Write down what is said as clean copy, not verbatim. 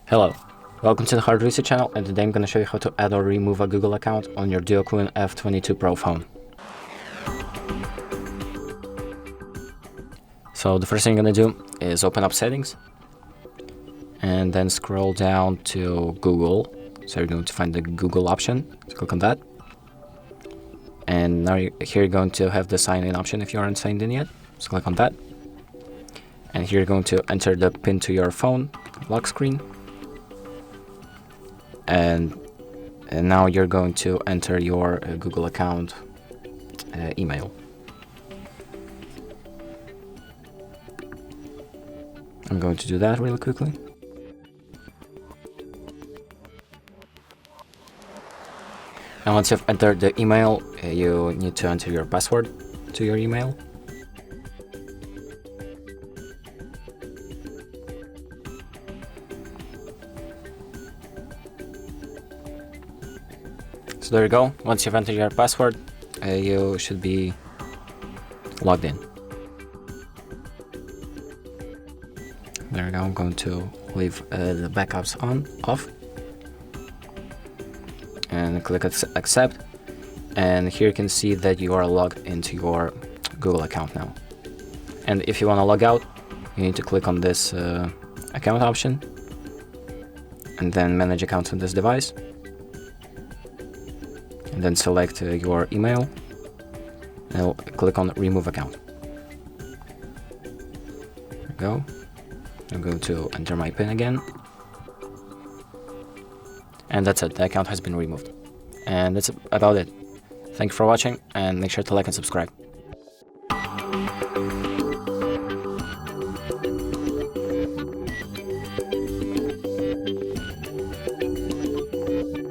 Hello, welcome to the Hard Reset channel, and today I'm going to show you how to add or remove a Google account on your DUOQIN F22 Pro phone. So the first thing you're going to do is open up settings and then scroll down to Google. So you're going to find the Google option, so click on that. And now here you're going to have the sign in option if you aren't signed in yet, so click on that. And here you're going to enter the PIN to your phone lock screen. And now you're going to enter your Google account email. I'm going to do that really quickly. And once you've entered the email, you need to enter your password to your email. So there you go. Once you've entered your password, you should be logged in. There we go. I'm going to leave the backups off, and click accept. And here you can see that you are logged into your Google account now. And if you want to log out, you need to click on this account option, and then manage accounts on this device. And then select your email and click on remove account. There we go. I'm going to enter my PIN again. And that's it, the account has been removed. And that's about it. Thank you for watching, and make sure to like and subscribe.